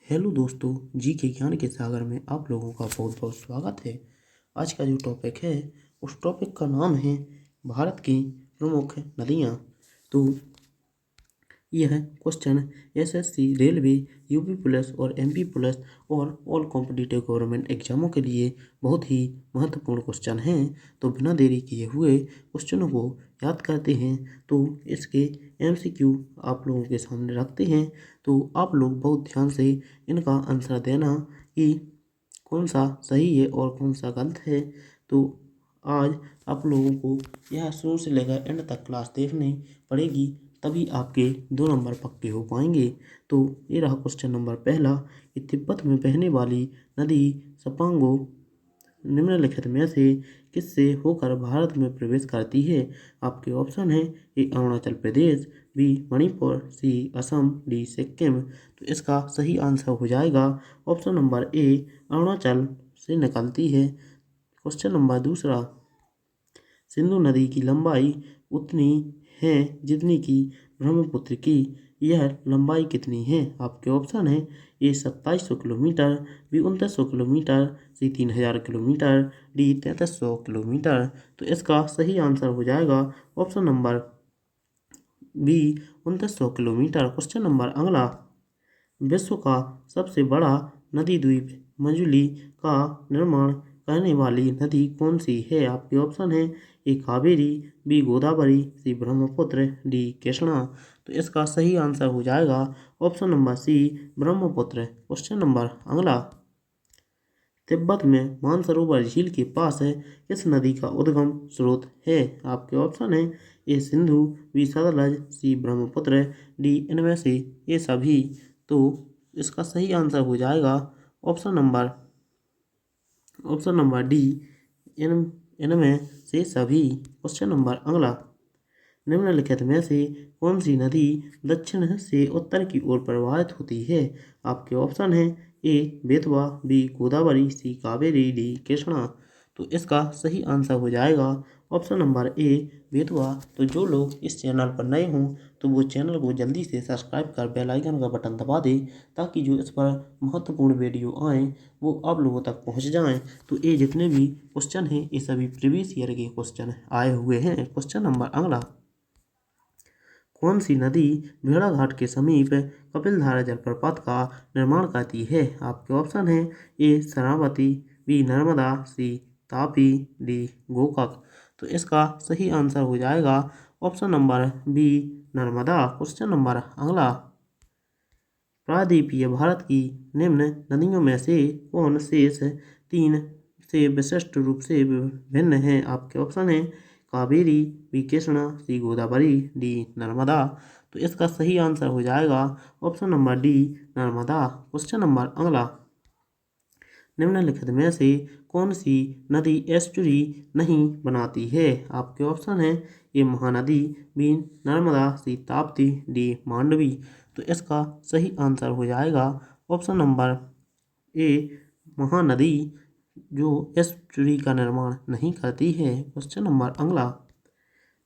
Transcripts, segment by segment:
Hello दोस्तों, जी के ज्ञान के सागर में आप लोगों का बहुत बहुत स्वागत है। आज का जो टॉपिक है उस टॉपिक का नाम है भारत की प्रमुख नदियाँ। तो यह question SSC, railway, UP police और एमपी पुलिस और ऑल कॉम्पिटिटिव गवर्नमेंट एग्जामों के लिए बहुत ही महत्वपूर्ण क्वेश्चन हैं। तो बिना देरी किए हुए क्वेश्चनों को याद करते हैं। तो इसके एमसीक्यू आप लोगों के सामने रखते हैं। तो आप लोग बहुत ध्यान से इनका आंसर देना कि कौन सा सही है और कौन सा गलत है। तो आज आप लोगों को यह शुरू से लेकर एंड तक क्लास देखनी पड़ेगी, तभी आपके 2 नंबर पक्के हो पाएंगे। तो ये रहा क्वेश्चन नंबर पहला कि तिब्बत में बहने वाली नदी सपांगो निम्नलिखित में से किससे होकर भारत में प्रवेश करती है। आपके ऑप्शन है ए अरुणाचल प्रदेश, बी मणिपुर, सी असम, डी सिक्किम। तो इसका सही आंसर हो जाएगा ऑप्शन नंबर ए, अरुणाचल से निकलती है। क्वेश्चन नंबर दूसरा, सिंधु नदी की लंबाई उतनी है जितनी कि ब्रह्मपुत्र की, यह लंबाई कितनी है। आपके ऑप्शन है A 2700 kilometre, B 2900 kilometre, C 3000 kilometre, D 3300 kilometre. तो इसका सही आंसर हो जाएगा option number B, 2900 kilometre. Question number अगला, विश्व का सबसे बड़ा नदी द्वीप मजुली का निर्माण करने वाली नदी कौन सी है। आपके ऑप्शन है A Kaveri, B Godavari, C Brahmaputra, D Krishna. तो इसका सही आंसर हो जाएगा option number C, Brahmaputra. Question number अगला, तिब्बत में मानसरोवर झील के पास है किस नदी का उद्गम स्रोत है। आपके ऑप्शन है ए सिंधु, बी सतलज, सी ब्रह्मपुत्र, डी इनमें से ये सभी। तो इसका सही आंसर हो जाएगा ऑप्शन नंबर डी, इनमें से सभी। क्वेश्चन नंबर अगला, निम्नलिखित में से कौन सी नदी दक्षिण से उत्तर की ओर प्रवाहित होती है। आपके ऑप्शन है ए बेतवा, बी गोदावरी, सी कावेरी, डी कृष्णा। तो इसका सही आंसर हो जाएगा ऑप्शन नंबर ए, बेतवा। तो जो लोग इस चैनल पर नए हों तो वो चैनल को जल्दी से सब्सक्राइब कर बेल आइकन का बटन दबा दें, ताकि जो इस पर महत्वपूर्ण वीडियो आएँ वो आप लोगों तक पहुंच जाएं। तो ये जितने भी क्वेश्चन हैं ये सभी प्रीवियस ईयर के क्वेश्चन आए हुए हैं। क्वेश्चन नंबर अगला, कौन सी नदी भेड़ाघाट के समीप कपिलधारा जलप्रपात का निर्माण करती है। आपके ऑप्शन है A Sharavati, B Narmada, C Tapi, D Gokak. तो इसका सही आंसर हो जाएगा option number B, Narmada. Question number अगला, प्रायद्वीपीय भारत की निम्न नदियों में से कौन शेष 3 से विशिष्ट रूप से भिन्न है। आपके ऑप्शन है कावेरी, बी कृष्णा, सी गोदावरी, डी नर्मदा। तो इसका सही आंसर हो जाएगा option number D, Narmada. Question number अगला, निम्नलिखित में से कौन सी नदी एस्चुरी नहीं बनाती है। आपके ऑप्शन है ए महानदी, बी नर्मदा, सी ताप्ती, डी मांडवी। तो इसका सही आंसर हो जाएगा ऑप्शन नंबर ए, महानदी, जो एस्चुरी का निर्माण नहीं करती है। क्वेश्चन नंबर अगला,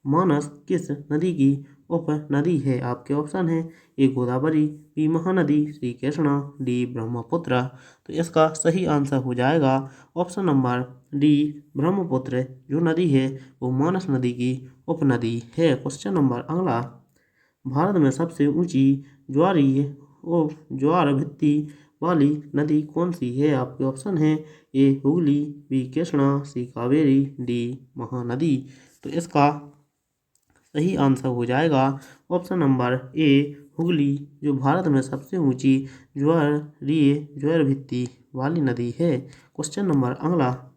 मानस किस नदी की उप नदी है। आपके ऑप्शन है ए गोदावरी, बी महानदी, सी कृष्णा, डी ब्रह्मपुत्र। तो इसका सही आंसर हो जाएगा ऑप्शन नंबर डी, ब्रह्मपुत्र जो नदी है वो मानस नदी की उपनदी है। क्वेश्चन नंबर अगला, भारत में सबसे ऊंची ज्वार भित्ति वाली नदी कौन सी है। आपके ऑप्शन है ए हुगली, बी कृष्णा, सी कावेरी, डी महानदी। तो इसका सही आंसर हो जाएगा ऑप्शन नंबर ए, हुगली, जो भारत में सबसे ऊंची ज्वार भित्ति वाली नदी है। क्वेश्चन नंबर अगला,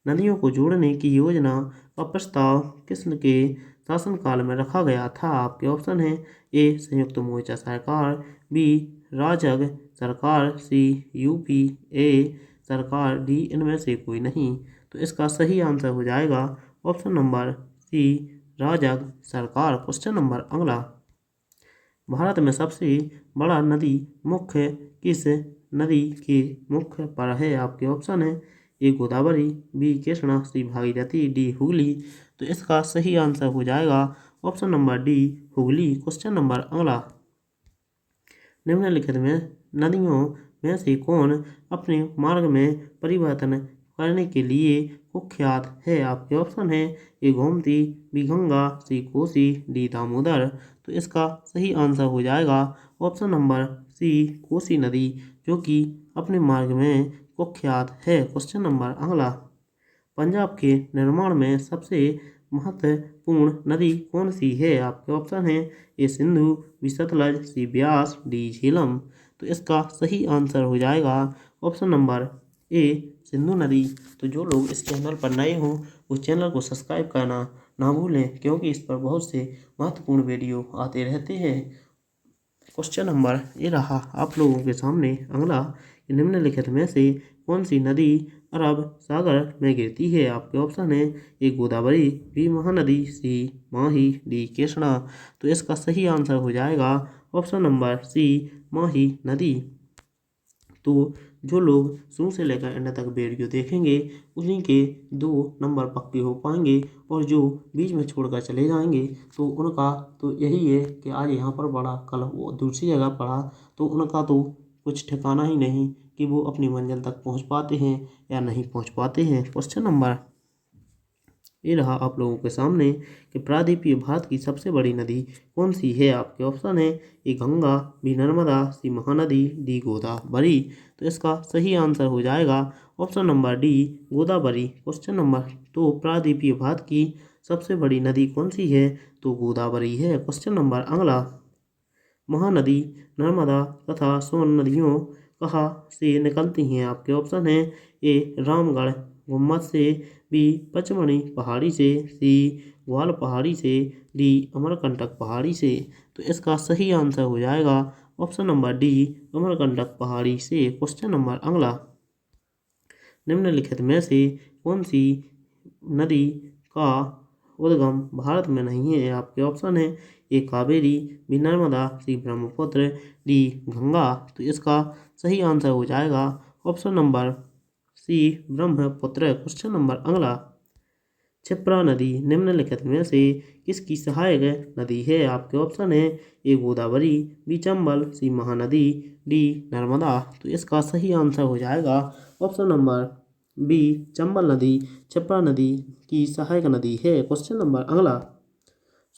नदियों को जोड़ने की योजना का प्रस्ताव किसके शासनकाल में रखा गया था। आपके ऑप्शन है ए संयुक्त मोर्चा सरकार, बी राजग सरकार, सी यूपीए सरकार, डी इनमें से कोई नहीं। तो इसका सही आंसर हो जाएगा ऑप्शन नंबर सी, राजग सरकार। क्वेश्चन नंबर अगला, भारत में सबसे बड़ा नदी मुख्य किस नदी के मुख्य पर है। आपके ऑप्शन है ए गोदावरी, बी कृष्णा, सी भागीरथी, डी हुगली। तो इसका सही आंसर हो जाएगा option number D, Hooghly. Question number अगला, निम्नलिखित में नदियों में से कौन अपने मार्ग में परिवर्तन करने के लिए कुख्यात है? आपके ऑप्शन है ए गोमती, बी गंगा, सी कोसी, डी दामोदर। तो इसका सही आंसर हो जाएगा ऑप्शन नंबर सी कोसी नदी, जो कि अपने मार्ग में कुख्यात है। क्वेश्चन नंबर अगला, पंजाब के निर्माण में सबसे महत्वपूर्ण नदी कौन सी है? आपके ऑप्शन है ए सिंधु, बी सतलज, सी ब्यास, डी झेलम। तो इसका सही आंसर हो जाएगा ऑप्शन नंबर ए सिंधु नदी। तो जो लोग इस चैनल पर नए हों उस चैनल को सब्सक्राइब करना ना भूलें, क्योंकि इस पर बहुत से महत्वपूर्ण वीडियो आते रहते हैं। क्वेश्चन नंबर ये रहा आप लोगों के सामने अगला, निम्नलिखित में से कौन सी नदी अरब सागर में गिरती है? आपके ऑप्शन है ए गोदावरी, बी महानदी, सी माही, डी कृष्णा। तो इसका सही आंसर हो जाएगा ऑप्शन नंबर सी माही नदी। तो जो लोग शुरू से लेकर एंड तक वीडियो देखेंगे उन्हीं के 2 नंबर पक्के हो पाएंगे, और जो बीच में छोड़कर चले जाएंगे तो उनका तो यही है कि आज यहाँ पर पढ़ा कल वो दूसरी जगह पढ़ा, तो उनका तो कुछ ठिकाना ही नहीं कि वो अपनी मंजिल तक पहुँच पाते हैं या नहीं पहुँच पाते हैं। क्वेश्चन नंबर ये रहा आप लोगों के सामने कि प्रायद्वीपीय भारत की सबसे बड़ी नदी कौन सी है? आपके ऑप्शन है ए गंगा, बी नर्मदा, सी महानदी, डी गोदावरी। तो इसका सही आंसर हो जाएगा option number D Godavari. Question number 2, प्रायद्वीपीय भारत की सबसे बड़ी नदी कौन सी है? तो गोदावरी है। क्वेश्चन नंबर अगला, महानदी नर्मदा तथा सोन नदियों कहाँ से निकलती हैं? आपके ऑप्शन है ए रामगढ़ गुम्मत से, बी पचमढ़ी पहाड़ी से, सी ग्वाल पहाड़ी से, डी अमरकंटक पहाड़ी से। तो इसका सही आंसर हो जाएगा ऑप्शन नंबर डी अमरकंटक पहाड़ी से। क्वेश्चन नंबर अगला, निम्नलिखित में से कौन सी नदी का उद्गम भारत में नहीं है? आपके ऑप्शन है A Kaveri, B Narmada, C Brahmaputra, D Ganga. तो इसका सही आंसर हो जाएगा option number C Brahmaputra. Question number अगला, क्षिप्रा नदी निम्नलिखित में से किसकी सहायक नदी है? आपके ऑप्शन है ए गोदावरी, बी चंबल, सी महानदी, डी नर्मदा। तो इसका सही आंसर हो जाएगा ऑप्शन नंबर बी चंबल नदी क्षिप्रा नदी की सहायक नदी है। क्वेश्चन नंबर अगला,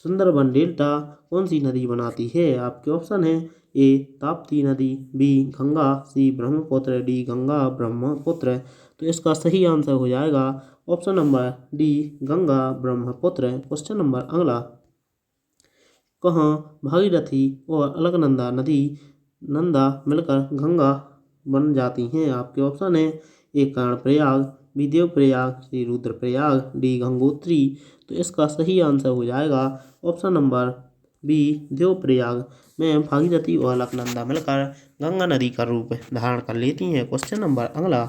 सुंदरबन डेल्टा कौन सी नदी बनाती है? आपके ऑप्शन है ए ताप्ती नदी, बी गंगा, सी ब्रह्मपुत्र, डी गंगा ब्रह्मपुत्र। तो इसका सही आंसर हो जाएगा option number D Ganga Brahmaputra. Question number अगला, कहाँ भागीरथी और अलकनंदा नदी नंदा मिलकर गंगा बन जाती हैं? आपके ऑप्शन है ए कर्णप्रयाग, बी देवप्रयाग, सी रुद्रप्रयाग, डी गंगोत्री। तो इसका सही आंसर हो जाएगा ऑप्शन नंबर बी देवप्रयाग में भागीरथी और अलकनंदा मिलकर गंगा नदी का रूप धारण कर लेती हैं। क्वेश्चन नंबर अगला,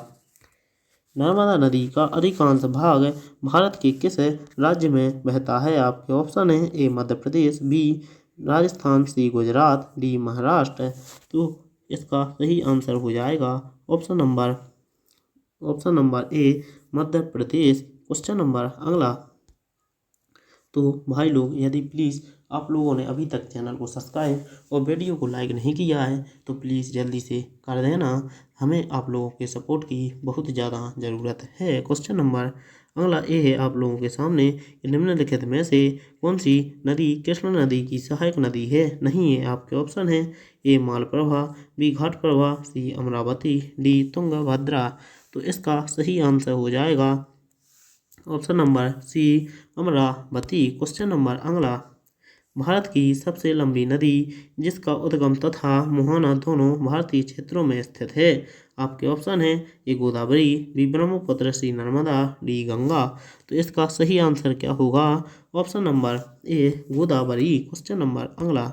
नर्मदा नदी का अधिकांश भाग भारत के किस राज्य में बहता है? आपके ऑप्शन है ए मध्य प्रदेश, बी राजस्थान, सी गुजरात, डी महाराष्ट्र। तो इसका सही आंसर हो जाएगा option number A Madhya Pradesh. Question number अगला, तो भाई लोग यदि प्लीज़ आप लोगों ने अभी तक चैनल को सब्सक्राइब और वीडियो को लाइक नहीं किया है तो प्लीज़ जल्दी से कर देना, हमें आप लोगों के सपोर्ट की बहुत ज़्यादा ज़रूरत है। क्वेश्चन नंबर अगला ये है आप लोगों के सामने कि निम्नलिखित में से कौन सी नदी कृष्ण नदी की सहायक नदी है? नहीं है। आपके ऑप्शन है A Malaprabha, B Ghataprabha, C Amravati, D Tungabhadra. तो इसका सही आंसर हो जाएगा option number C Amravati. Question number अगला, भारत की सबसे लंबी नदी जिसका उद्गम तथा मुहाना दोनों भारतीय क्षेत्रों में स्थित है? आपके ऑप्शन है ए गोदावरी, बी ब्रह्मपुत्र, सी नर्मदा, डी गंगा। तो इसका सही आंसर क्या होगा? Option number A Godavari. Question number अगला,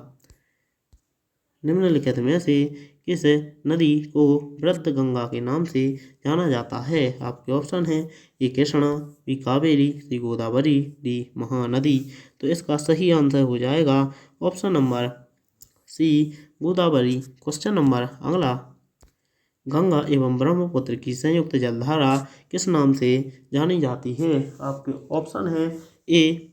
निम्नलिखित में से किस नदी को वृद्ध गंगा के नाम से जाना जाता है? आपके ऑप्शन है A Krishna, B Kaveri, C Godavari, D Mahanadi. तो इसका सही आंसर हो जाएगा option number C Godavari. Question number अगला, गंगा एवं ब्रह्मपुत्र की संयुक्त जलधारा किस नाम से जानी जाती है? आपके ऑप्शन है ए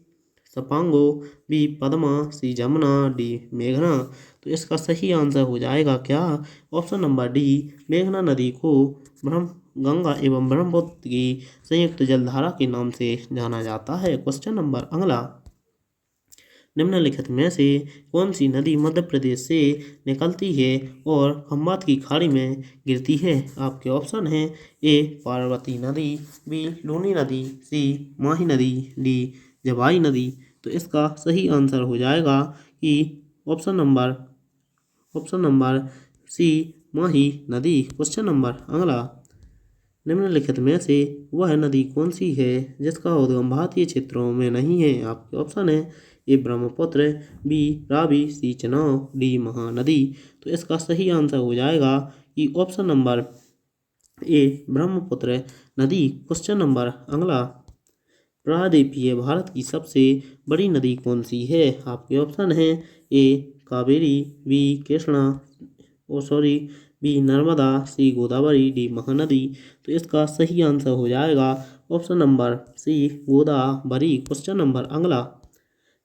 सपांगो, बी पद्मा, सी जमुना, डी मेघना। तो इसका सही आंसर हो जाएगा क्या? ऑप्शन नंबर डी, मेघना नदी को गंगा एवं ब्रह्मपुत्र की संयुक्त जलधारा के नाम से जाना जाता है। क्वेश्चन नंबर अगला, निम्नलिखित में से कौन सी नदी मध्य प्रदेश से निकलती है और खंबात की खाड़ी में गिरती है? आपके ऑप्शन हैं ए पार्वती नदी, बी लूनी नदी, सी माही नदी, डी जवाई नदी। तो इसका सही आंसर हो जाएगा कि ऑप्शन नंबर सी माही नदी। क्वेश्चन नंबर अगला, निम्नलिखित में से वह नदी कौन सी है जिसका उद्गम भारतीय क्षेत्रों में नहीं है? आपके ऑप्शन है ए ब्रह्मपुत्र, बी रावी, सी चेनाब, डी महानदी। तो इसका सही आंसर हो जाएगा कि ऑप्शन नंबर ए ब्रह्मपुत्र नदी। क्वेश्चन नंबर अगला, प्रायद्वीपीय भारत की सबसे बड़ी नदी कौन सी है? आपके ऑप्शन हैं A Kaveri, B Krishna, B Narmada, C Godavari, D Mahanadi. तो इसका सही आंसर हो जाएगा option number C Godavari. Question number अगला,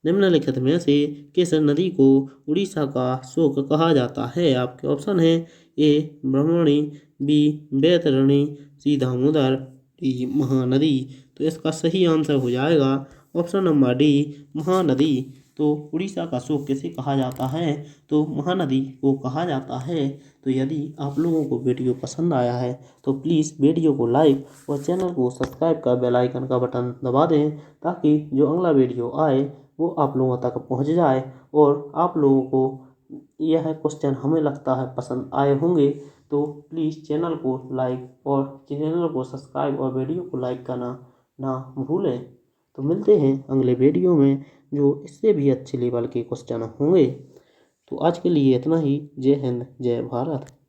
निम्नलिखित में से किस नदी को उड़ीसा का शोक कहा जाता है? आपके ऑप्शन हैं ए ब्रह्मणी, बी बैतरणी, सी दामोदर, डी महानदी। तो इसका सही आंसर हो जाएगा ऑप्शन नंबर डी महानदी। तो उड़ीसा का शोक किसे कहा जाता है? तो महानदी को कहा जाता है। तो यदि आप लोगों को वीडियो पसंद आया है तो प्लीज़ वीडियो को लाइक और चैनल को सब्सक्राइब कर बेल आइकन का बटन दबा दें, ताकि जो अगला वीडियो आए वो आप लोगों तक पहुंच जाए और आप लोगों को यह क्वेश्चन हमें लगता है पसंद आए होंगे। तो प्लीज़ चैनल को लाइक और चैनल को सब्सक्राइब और वीडियो को लाइक करना ना भूलें। तो मिलते हैं अगले वीडियो में जो इससे भी अच्छे लेवल के क्वेश्चन होंगे। तो आज के लिए इतना ही। जय हिंद, जय भारत।